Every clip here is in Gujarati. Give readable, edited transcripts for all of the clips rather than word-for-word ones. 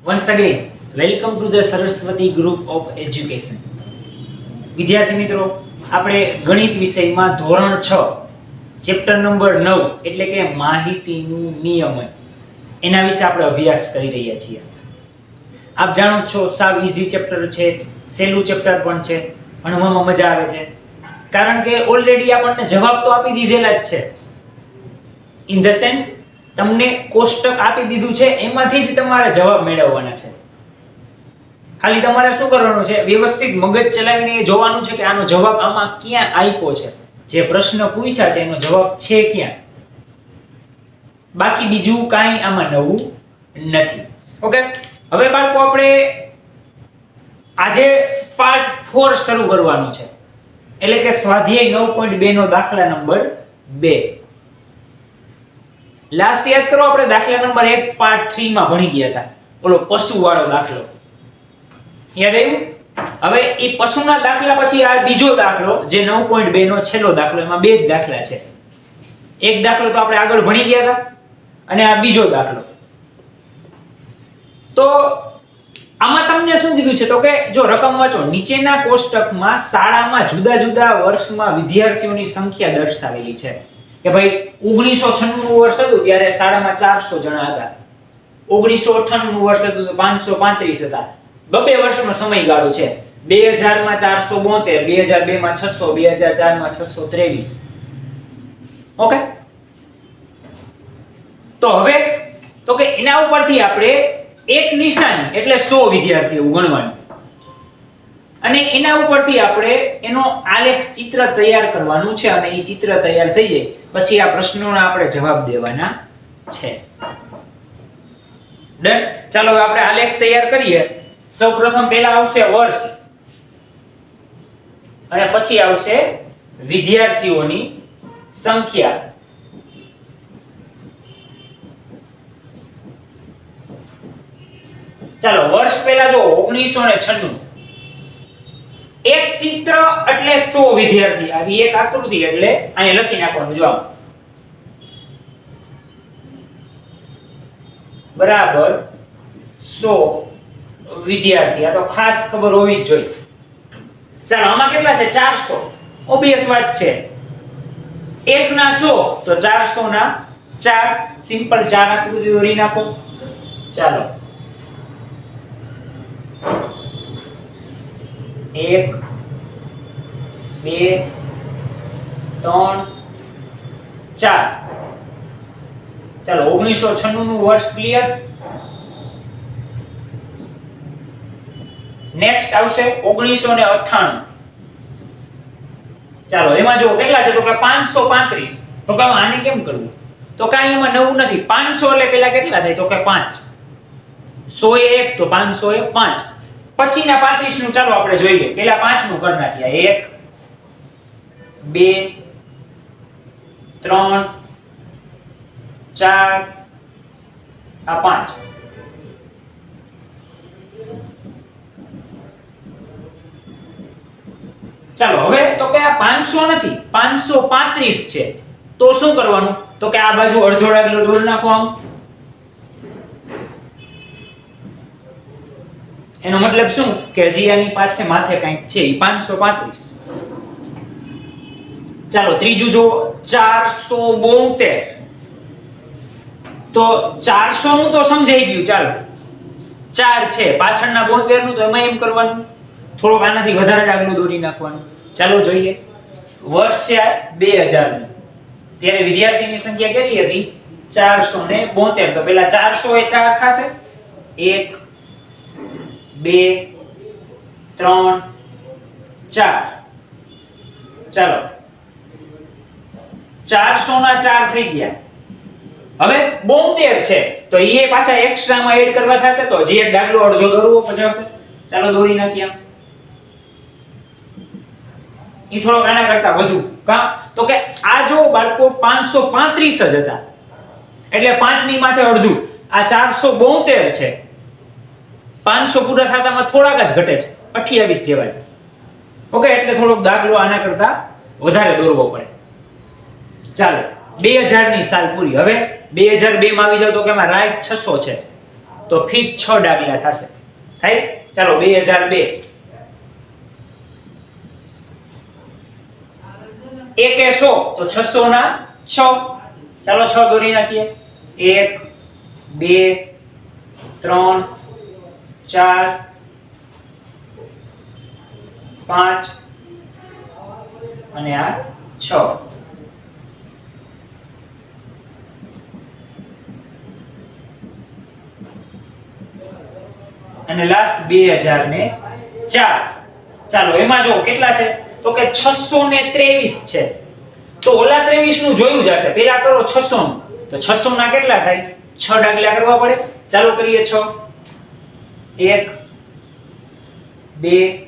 Once again, welcome to the Saraswati Group of Education. વિદ્યાર્થી મિત્રો, આપણે ગણિત વિષયમાં ધોરણ 6 ચેપ્ટર નંબર 9 એટલે કે માહિતીનું નિયમન એના વિશે આપણે અભ્યાસ કરી રહ્યા છીએ. આપ જાણો છો સાવ ઈઝી ચેપ્ટર છે, સહેલું ચેપ્ટર પણ છે, ભણવામાં મજા આવે છે કારણ કે ઓલરેડી આપણને જવાબ તો આપી દીધેલા જ છે. ઇન ધ સેન્સ તમને કોષ્ટક આપી દીધું છે, એમાંથી જ તમારે જવાબ મેળવવાના છે. ખાલી તમારે શું કરવાનું છે, વ્યવસ્થિત મગજ ચલાવીને જોવાનું છે કે આનો જવાબ આમાં ક્યાં આપ્યો છે, જે પ્રશ્ન પૂછ્યા છે એનો જવાબ છે ક્યાં. બાકી બીજું કાંઈ આમાં નવું નથી. ઓકે, હવે બાળકો આપણે આજે પાર્ટ 4 શરૂ કરવાનું છે, એટલે કે સ્વાધ્યાય 9.2 નો દાખલા નંબર 2. લાસ્ટ યાદ કરો, આપણે દાખલા નંબર 1 પાર્ટ 3 માં ભણી ગયા હતા, ઓલો પશુ વાળો દાખલો યાદ આવ્યું? હવે એ પશુના દાખલા પછી આ બીજો દાખલો જે 9.2 નો છેલ્લો દાખલો, એમાં બે જ દાખલા છે. એક દાખલો તો આપણે આગળ ભણી ગયા હતા અને આ બીજો દાખલો. તો આમાં તમને શું કીધું છે તો કે જો રકમ વાંચો, નીચેના કોષ્ટકમાં શાળામાં જુદા જુદા વર્ષમાં વિદ્યાર્થીઓની સંખ્યા દર્શાવેલી છે. કે ભાઈ 1996 નું વર્ષ હતું ત્યારે શાળામાં 400 જણા હતા, 1998 નું વર્ષ હતું તો 535 હતા. બબે વર્ષનો સમયગાળો છે. 2000 માં 472, 2002 માં 600, 2004 માં 623. ઓકે, તો હવે તો કે એના ઉપરથી આપણે એક નિશાની એટલે 100 વિદ્યાર્થીઓ ગણવાનું અને એના ઉપરથી આપણે એનો આલેખ ચિત્ર તૈયાર કરવાનું છે અને એ ચિત્ર તૈયાર થઈ જાય પછી આ પ્રશ્નોના આપણે જવાબ દેવાના છે. ડન? ચાલો હવે આપણે આલેખ તૈયાર કરીએ. સૌપ્રથમ પહેલા આવશે વર્ષ અને પછી આવશે વિદ્યાર્થીઓની સંખ્યા. ચાલો વર્ષ પહેલા જો 1996, એક ચિત્ર એટલે 100 વિદ્યાર્થી, આવી એક આકૃતિ એટલે અહીંયા લખી નાખવાનું જવાબ બરાબર 100 વિદ્યાર્થી. આ તો ખાસ ખબર હોવી જ જોઈએ. ચાલો આમાં કેટલા છે? 400. ઓબવિયસ વાત છે, 1 ના 100 તો 400 ના 4. સિમ્પલ 4 આકૃતિ દોરી નાખો. ચાલો 1 2 3 4. ચાલો 1996 નું વર્ષ ક્લિયર. નેક્સ્ટ આવશે 1998. ચાલો એમાં જો કેટલા છે તો કે 535. તો કે આને કેમ કરવું? તો કાંઈ એમાં નવું નથી. 500 એટલે પેલા કેટલા થાય તો કે 5. 100 એ 1 તો 500 એ 5. પછીના 35 નું ચાલો આપણે જોઈએ. પેલા 5 નું કરી નાખીએ. 1 2 3 4 આ 5. ચાલો હવે તો કે આ 500 નથી, 535 છે. તો શું કરવાનું? તો કે આ બાજુ અડધો ડાગલો દોરી નાખો આમ. એનો મતલબ શું કે હજી આની પાસે માથે કંઈક છે, 535. ચાલો ત્રીજું જો 472. તો 400 નું તો સમજાઈ ગયું. ચાલો 4 છે, પાછળના 72 નું તો એમાં એમ કરવાનું, થોડોક આનાથી વધારે ડાગલું દોરી નાખવાનું. ચાલો જોઈએ. વર્ષ છે 2000 નું, ત્યારે વિદ્યાર્થીની સંખ્યા કેટલી હતી? 472. તો પેલા 400 એ 4 થશે. 1 2 3 4. ચાલો 400 ના 4 થઈ ગયા. હવે 72 છે તો એ પાછા એક્સ્ટ્રા માં એડ કરવા થશે, તો જે એક ડાગલો અડધો દોરવો પચાવશે. ચાલો દોરી નાખીએ. ઈ થોડો આના કરતા વધુ કા તો કે આ જો બાળકો 535 જ હતા એટલે 5 ની માથે અડધું. આ 472 છે, 500 પૂરા થતામાં થોડાક જ ઘટે છે, 28 જેવા છે. ઓકે, એટલે થોડોક દાખલો આના કરતા વધારે દોરવો પડે. ચાલો 2000 ની સાલ પૂરી. હવે 2002 માં આવી જાવ તો કે એમાં રાઈટ 600 છે. તો ફીટ 6 ડાગલા થશે. થાય? ચાલો 2002 1 એ 100 તો 600 ના 6. ચાલો 6 દોરી નાખીએ. 1 2 3 4 5 અને આ 6. અને લાસ્ટ 2004. ચાલો એમાં જો કેટલા છે તો કે 623 છે. તો ઓલા 23 નું જોયું જ હશે. પેલા કરો 600 નું. તો 600 ના કેટલા થાય? 6 ડાગલા કરવા પડે. ચાલો કરીએ 6. 1 2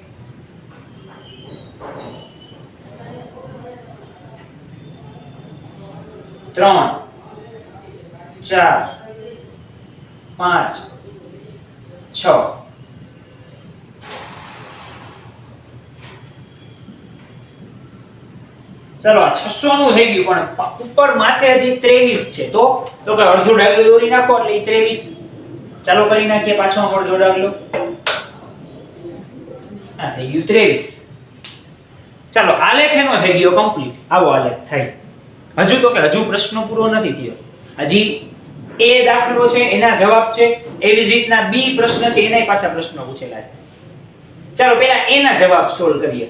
3 4 5 6. ચલો આ 600 નું થઈ ગયું પણ ઉપર માથે હજી 23 છે. તો કે અડધો ડાગલો દોરી નાખો એટલે 23. ચાલો કરી નાખીએ પાછો અડધો ડાગલો. આ થઈ ગયું 23. ચાલો આલેખ એનો થઈ ગયો કમ્પ્લીટ. આવો આલેખ થાય. હજુ તો કે હજુ પ્રશ્ન પૂરો નથી થયો. હજી એ દાખલો છે એના જવાબ છે, એવી જ રીતના બી પ્રશ્ન છે એના પાછા પ્રશ્નો પૂછેલા છે. ચાલો પહેલા એના જવાબ સોલ્વ કરીએ.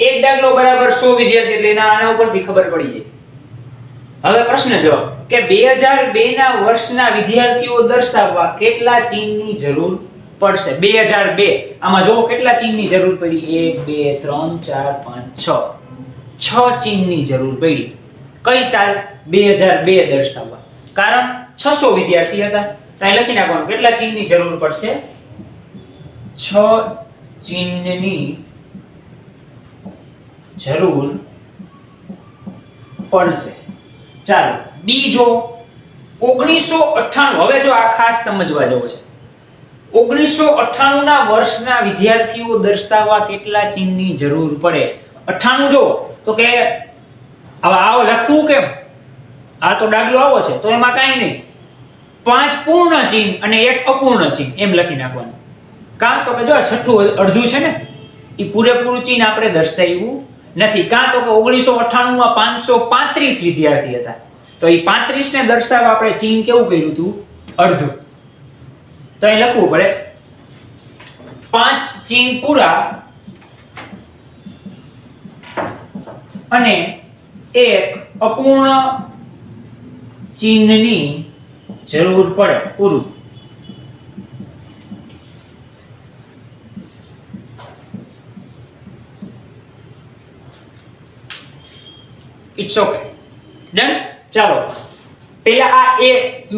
એક દાખલો બરાબર 100 વિદ્યાર્થી એટલે આના ઉપરથી ખબર પડી જાય. હવે પ્રશ્ન જવાબ કે 2002 ના વર્ષના વિદ્યાર્થીઓ દર્શાવવા કેટલા ચિહ્નની જરૂર પડશે? 2002 આમાં જોવો કેટલા ચિહ્નની જરૂર પડી? 1 2 3 4 5 6 ચિહ્નની જરૂર પડી. કઈ સાલ? 2002 દર્શાવવા. કારણ 600 વિદ્યાર્થી હતા તો અહીં લખી નાખવાનું કેટલા ચિહ્નની જરૂર પડશે? 6 ચિહ્નની જરૂર પડશે. ચાલો બી જો 1998. હવે જો આ ખાસ સમજવા જેવો છે. 1998 ના વર્ષના વિદ્યાર્થીઓ દર્શાવવા કેટલા ચિહ્નની જરૂર પડે? 98 જો તો કે હવે આવો લખવું કેમ? આ તો દાખલો આવો છે તો એમાં કાંઈ નહીં. 5 પૂર્ણ ચિહ્ન અને 1 અપૂર્ણ ચિહ્ન એમ લખી નાખવાનું. કાં તો કે જો છઠ્ઠું અડધું છે ને એ પૂરેપૂરું ચિહ્ન આપણે દર્શાવ્યું નથી. કાં તો કે 1998 માં 535 વિદ્યાર્થી હતા તો એ 35 ને દર્શાવવા આપણે ચિહ્ન કેવું કર્યું હતું? અડધું. તો અહીં લખવું પડે 5 ચિહ્ન પૂરા અને 1 અપૂર્ણ ચિહ્નની જરૂર પડે. પૂરું. It's okay. ડન. ચાલો પહેલા આ એ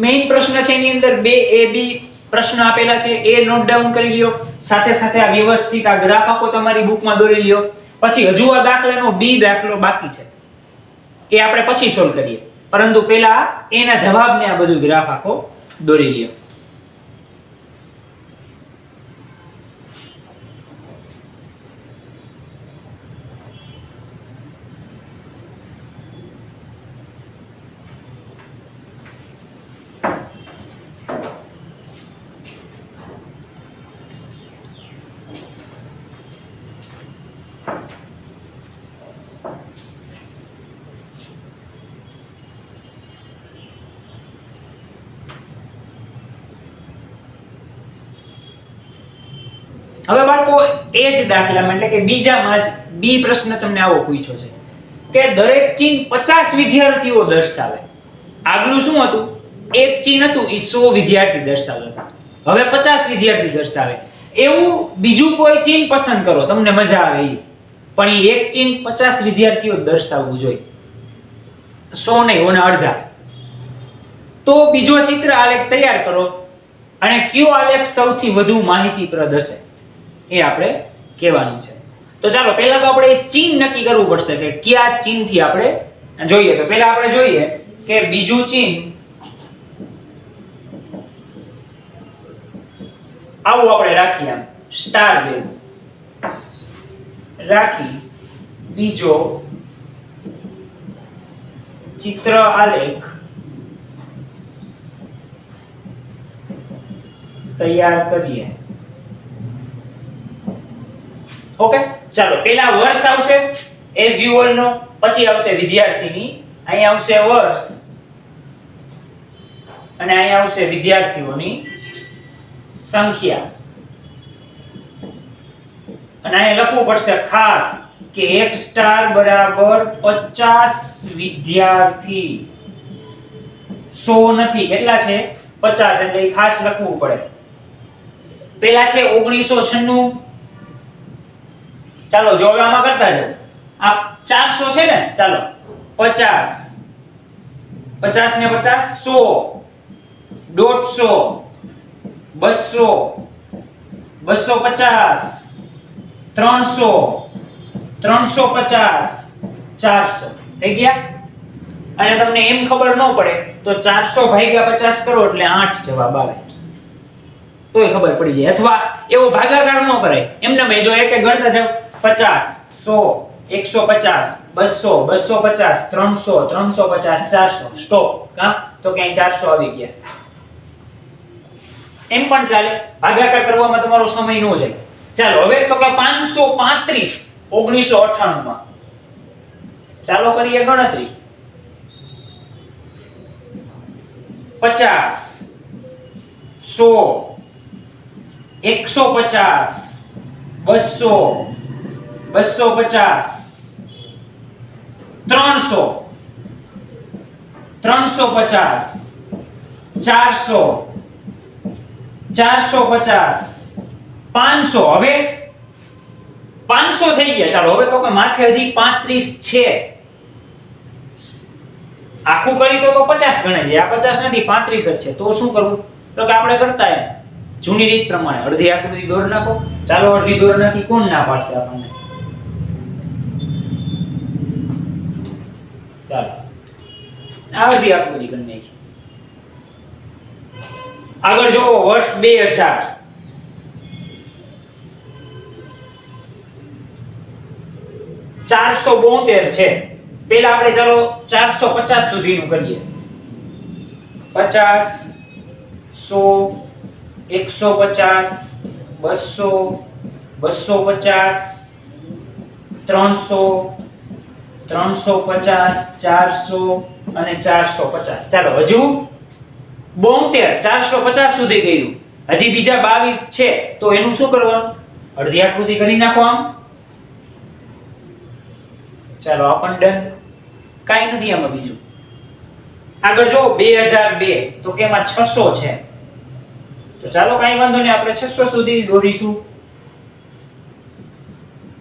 મેઈન પ્રશ્ન છે એની અંદર 2 એ બી પ્રશ્ન આપેલા છે એ નોટ ડાઉન કરી લ્યો. સાથે સાથે આ વ્યવસ્થિત આ ગ્રાફ આપો તમારી બુકમાં દોરી લ્યો. પછી હજુ આ દાખલાનો બી દાખલો બાકી છે એ આપણે પછી સોલ્વ કરીએ. પરંતુ પહેલા એના જવાબને આ બધું ગ્રાફ આખો દોરી લ્યો. હવે બાળકો એ જ દાખલામાં એટલે કે બીજામાં જ બી પ્રશ્ન તમને આવો પૂછ્યો છે કે દરેક ચિહ્ન 50 વિદ્યાર્થીઓ દર્શાવે. આગલું શું હતું? એક ચિહ્ન હતું એ 100 વિદ્યાર્થી દર્શાવે. હવે 50 વિદ્યાર્થી દર્શાવે. એવું બીજું કોઈ ચિહ્ન પસંદ કરો તમને મજા આવે એ. પણ એ એક ચિહ્ન 50 વિદ્યાર્થીઓ દર્શાવવું જોઈએ. 100 નહીં, ઓના અડધા. તો બીજો ચિત્ર આલેખ તૈયાર કરો અને કયો આલેખ સૌથી વધુ માહિતીપ્રદ હશે એ આપણે કહેવાનું છે. તો ચાલો પહેલા તો આપણે ચિહ્ન નક્કી કરવું પડશે કે કયા ચિહ્નથી આપણે જોઈએ. તો પહેલા આપણે જોઈએ કે બીજું ચિહ્ન આવું આપણે રાખીએ, આમ સ્ટાર જેવું રાખી બીજો ચિત્ર આલેખ તૈયાર કરીએ. ઓકે, ચાલો પહેલા વર્ષ આવશે એઝ યુઅલ નો, પછી આવશે વિદ્યાર્થીની, અહીં આવશે વર્ષ અને અહીં આવશે વિદ્યાર્થીઓની સંખ્યા. અને અહીં લખવું પડશે ખાસ કે 1 સ્ટાર બરાબર 50 વિદ્યાર્થી, 100 નથી. કેટલા છે? 50. એટલે ખાસ લખવું પડે. પહેલા છે 1996. ચાલો જો હવે આમાં કરતા જાઓ. આ 400 છે ને, ચાલો 50 50 ને 50 100 150 200 250 300 350 400 થઈ ગયા. અને તમને એમ ખબર ન પડે તો 400 ભાગ્યા 50 કરો એટલે 8 જવાબ આવે, તોય ખબર પડી જાય. અથવા એવો ભાગાકાર ન કરાય, એમને મેં જો એક એક ગણતા જાવ 50 100 150 200 250 300 350 400 સ્ટોપ. કા તો કે અહીં 400 આવી ગયા. એમ પણ ચાલે, ભાગાકાર કરવામાં તમારો સમય ન જાય. ચાલો હવે તો કે 535 1998 માં. ચાલો કરીએ ગણતરી. 50 100 150 200 250 300 350 400 450 500. હવે 500 થઈ ગયા. ચાલો હવે તો કે માથે હજી 35 છે. આખું કરી તો 50 ગણાય છે. આ 50 નથી, 35 જ છે. તો શું કરવું? તો કે આપણે કરતા એમ જૂની રીત પ્રમાણે અડધી આકૃતિ દોરી નાખો. ચાલો અડધી દોરી નાખી, કોણ ના પાડશે આપણને? ચાલો આ અડધી આકૃતિ કરી નાખી. આગળ જો વર્ષ 2000. ચારસો 72 છે. પહેલા આપણે ચાલો 450 સુધીનું કરીએ. 50 100 150 200 250 300 350 400 અને 450. ચાલો હજુ 72 450 સુધી ગયું. હજી બીજા 22 છે, તો એનું શું કરવાનું? અડધી આકૃતિ કરી નાખો આમ. ચાલો આ પણ ડન. કાઈ નથી આમાં બીજું. આગળ જો 2002, તો કે એમાં 600 છે. તો ચાલો કાઈ વાંધો નહીં, આપણે 600 સુધી દોરીશું.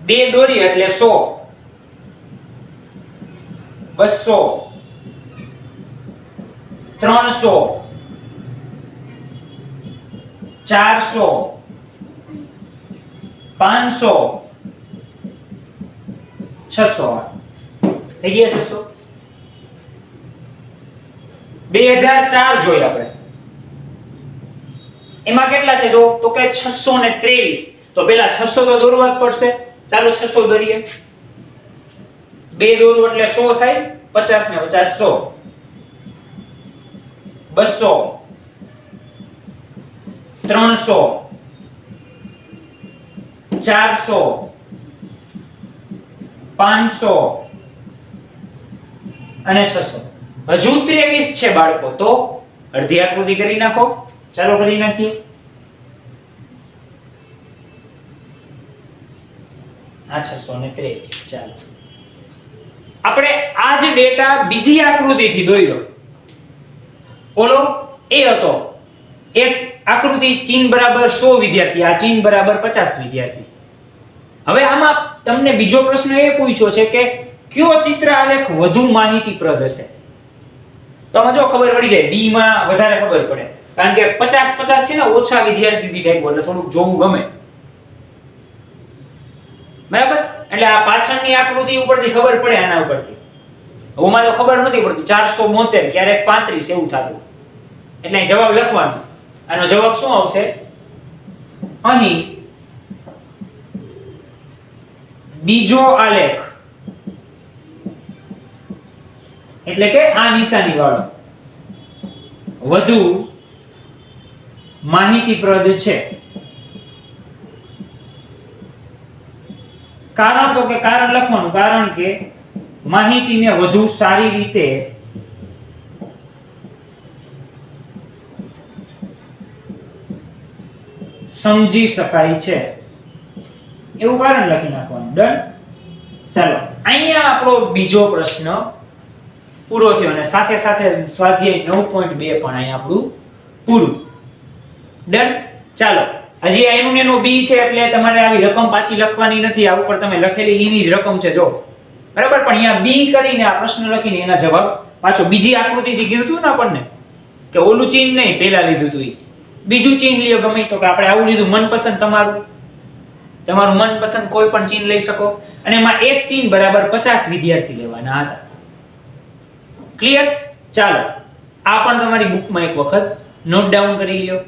2 દોરી એટલે 100 200 300 400 500 600. થઈ ગયા 600. 2004 જોઈએ આપણે. એમાં કેટલા છે જો? તો કે 623. તો પહેલા 600 તો દોરવા જ પડશે. ચાલો 600 દોરીએ. 2 દોરું એટલે 100 થાય. 50 ને 50 100 200 300 400 500 અને 600. હજુ 23 છે બાળકો, તો અડધી આકૃતિ કરી નાખો. ચાલો કરી નાખીએ. આ 623. ચાલો આપણે આ જ ડેટા બીજી આકૃતિથી દોર્યો. ઓલો એ હતો એક આકૃતિ ચિહ્ન બરાબર 100 વિદ્યાર્થી, આ ચિહ્ન બરાબર 50 વિદ્યાર્થી. હવે આમાં તમને બીજો પ્રશ્ન એ પૂછ્યો છે કે કયો ચિત્ર આલેખ વધુ માહિતીપ્રદ હશે? તો આમાં જો ખબર પડી જાય, બી માં વધારે ખબર પડે, કારણ કે 50 છે ને ઓછા વિદ્યાર્થી દીઠ આપ્યું એટલે થોડુંક જોવું ગમે. બરાબર? એટલે આ પાછળની આકૃતિ ઉપરથી ખબર પડે, આના ઉપરથી. ઓમાં તો ખબર નથી પડતી. 472 ક્યારેક 35 એવું થતું. એટલે જવાબ લખવાનો. આનો જવાબ શું આવશે? અહીં બીજો આલેખ એટલે કે આ નિશાની વાળો વધુ માહિતીપ્રદ છે. કારણ તો કે કારણ લખવાનું, કારણ કે માહિતીને વધુ સારી રીતે સમજી શકાય છે, એવું કારણ લખી નાખવાનું. ડન. ચાલો, અહીંયા આપણો બીજો પ્રશ્ન પૂરો થયો અને સાથે સાથે સ્વાધ્યાય 9.2 પણ અહીંયા આપણું પૂરું. ડન. ચાલો, હજી એનું એનો બી છે એટલે તમારે આવી રકમ પાછી લખવાની નથી. આ ઉપર તમે લખેલી એની જ રકમ છે જો, બરાબર. પણ અહીંયા બી કરીને આ પ્રશ્ન લખીને એના જવાબ પાછો બીજી આકૃતિથી કીધું હતું ને આપણને કે ઓલું ચિહ્ન નહીં પહેલા લીધું હતું, બીજું ચિહ્ન લ્યો ગમે તો, કે આપણે આવું લીધું મનપસંદ તમારું મનપસંદ કોઈ પણ ચિહ્ન લઈ શકો અને એમાં એક ચિહ્ન બરાબર 50 વિદ્યાર્થી લેવાના હતા. ક્લિયર? ચાલો, આ પણ તમારી બુકમાં એક વખત નોટ ડાઉન કરી લ્યો.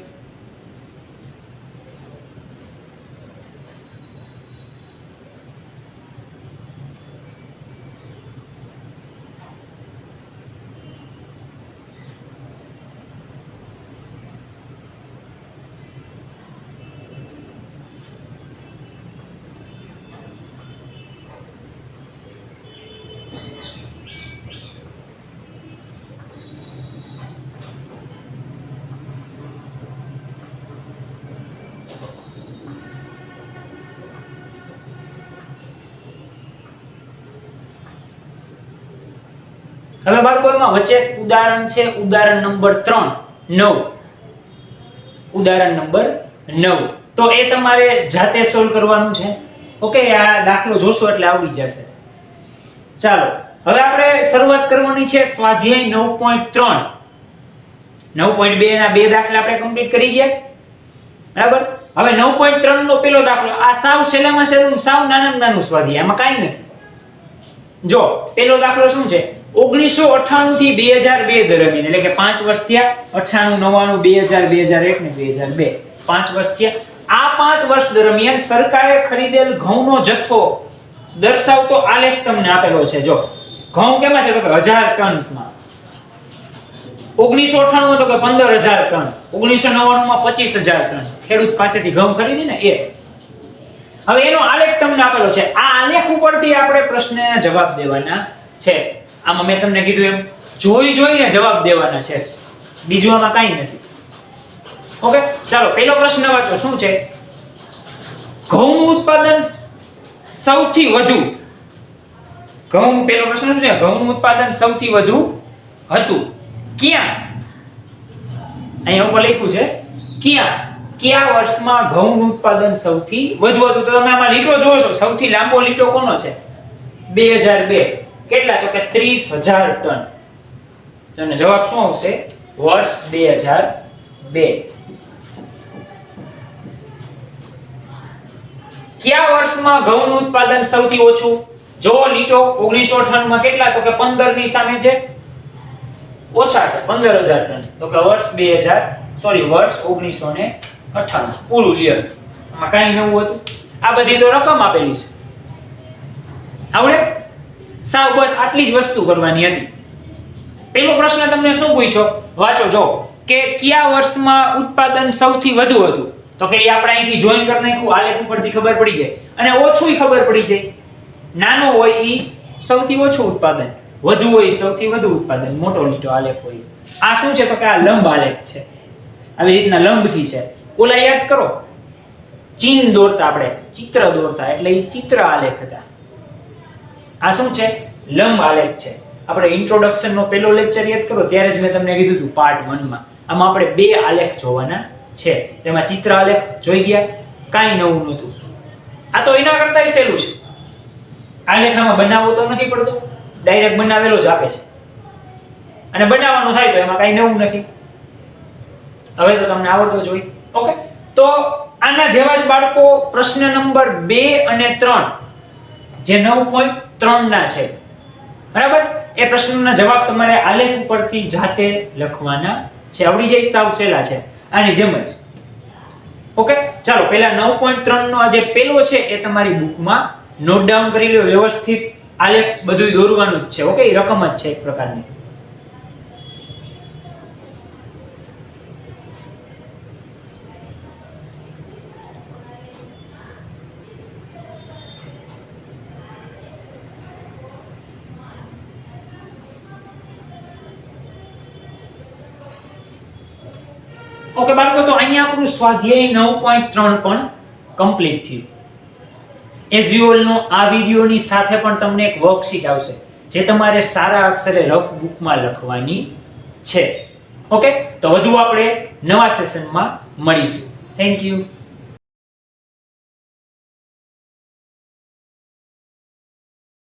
હવે બાળકો એમાં વચ્ચે એક ઉદાહરણ છે, ઉદાહરણ નંબર 9. ઉદાહરણ નંબર 9 તો એ તમારે જાતે સોલ્વ કરવાનું છે. ઓકે, આ દાખલો જોશો એટલે આવડી જશે. ચાલો, હવે આપણે શરૂઆત કરવાની છે સ્વાધ્યાય 9.3. 9.2 ના બે દાખલા આપણે કમ્પ્લીટ કરી ગયા, બરાબર. હવે 9.3 નો પેલો દાખલો, આ સાવ સહેલામાં સહેલું, સાવ નાનામાં નાનું સ્વાધ્યાય, આમાં કાંઈ નથી. જો પેલો દાખલો શું છે, 1998 થી 2002 દરમિયાન, એટલે કે 5 વર્ષ થયા, 98, 99, 2000, 2001 ને 2002, 5 વર્ષ થયા. આ 5 વર્ષ દરમિયાન સરકારે ખરીદેલ ઘઉંનો જથ્થો દર્શાવતો આલેખ તમને આપેલો છે. જો ઘઉં કેમાં છે તો કે 1000 ટનમાં, 1998 તો કે 15000 ટન, 1999 માં 25000 ટન ખેડૂત પાસેથી ઘઉં ખરીદી ને એ. હવે એનો આલેખ તમને આપેલો છે. આ આલેખ ઉપરથી આપણે પ્રશ્નના જવાબ દેવાના છે. આમાં મેં તમને કીધું એમ જોઈને જવાબ દેવાના છે, બીજું આમાં કાંઈ નથી. ઓકે, ચાલો પહેલો પ્રશ્ન વાંચો. શું છે? ઘઉંનું ઉત્પાદન સૌથી વધુ, ઘઉં, પહેલો પ્રશ્ન શું છે? ઘઉંનું ઉત્પાદન સૌથી વધુ હતું ક્યાં? અહીંયા ઉપર લખ્યું છે ક્યાં, કયા વર્ષમાં ઘઉંનું ઉત્પાદન સૌથી વધુ હતું. તો તમે આમાં લીટો જોવો છો, સૌથી લાંબો લીટો કોનો છે? 2002. કેટલા? તો કે 30000 ટન. તો જવાબ શું આવશે? વર્ષ 2002. કયા વર્ષમાં ઘઉંનું ઉત્પાદન સૌથી ઓછું? જો લીટો 1998 માં કેટલા? તો કે 15 ની સામે છે ઓછા છે 15000 ટન. તો કે વર્ષ 1998. પૂરું લ્યો, આમાં કાંઈ નવું હતું? આ બધી તો રકમ આપેલી છે, આવડે? સાવ બસ આટલી જ વસ્તુ કરવાની હતી. પેલો પ્રશ્ન તમને શું પૂછ્યો? વાંચો જો, કે કયા વર્ષમાં ઉત્પાદન સૌથી વધુ હતું? તો કે એ આપણે અહીંથી જોઈન કરી નાખ્યું, આલેખ ઉપરથી ખબર પડી જાય, અને ઓછુંય ખબર પડી જાય. નાનો હોય ઈ સૌથી ઓછું ઉત્પાદન, વધુ હોય સૌથી વધુ ઉત્પાદન, મોટો લીટો આલેખ હોય. આ શું છે? તો કે આ લંબ આલેખ છે, આવી રીતના લંબથી છે. ઓલા યાદ કરો, ચિહ્ન દોરતા, આપણે ચિત્ર દોરતા, એટલે એ ચિત્ર આલેખ હતા. આ શું છે? લંબ આલેખ છે. આપણે ઇન્ટ્રોડક્શન નો પહેલો લેક્ચર યાદ કરો, ત્યારે જ મેં તમને કીધું હતું પાર્ટ 1 માં. આમાં આપણે બે આલેખ જોવાના છે. તેમાં ચિત્ર આલેખ જોઈ ગયા, કાંઈ નવું નહોતું. આ તો એના કરતાંય સહેલું છે. આલેખ આમાં બનાવવો તો નથી પડતો, ડાયરેક્ટ બનાવેલો જ આપે છે, અને બનાવવાનું થાય તો એમાં કાંઈ નવું નથી. હવે તો તમને આવડતો જ હોય. ઓકે, તો આના જેવા જ બાળકો પ્રશ્ન નંબર 2 અને 3 જે 9.3 ના છે, બરાબર, એ પ્રશ્નના જવાબ તમારે આલેખ ઉપરથી જાતે લખવાના છે. આવડી જાય, સાવ સહેલા છે, આની જેમ જ. ઓકે, ચાલો પહેલા 9.3 નો આ જે પેલો છે એ તમારી બુકમાં નોટ ડાઉન કરી લો. વ્યવસ્થિત આલેખ બધું દોરવાનું જ છે. ઓકે, એ રકમ જ છે એક પ્રકારની. ઓકે બાળકો, તો અહીંયા આપણું સ્વાધ્યાય 9.3 પણ કમ્પ્લીટ થયું. એઝ યુઝ્યુઅલ નો આ વિડિયોની સાથે પણ તમને એક વર્કશીટ આવશે જે તમારે સારા અક્ષરે રફ બુકમાં લખવાની છે. ઓકે, તો વધુ આપણે નવા સેશનમાં મળીશું. Thank you.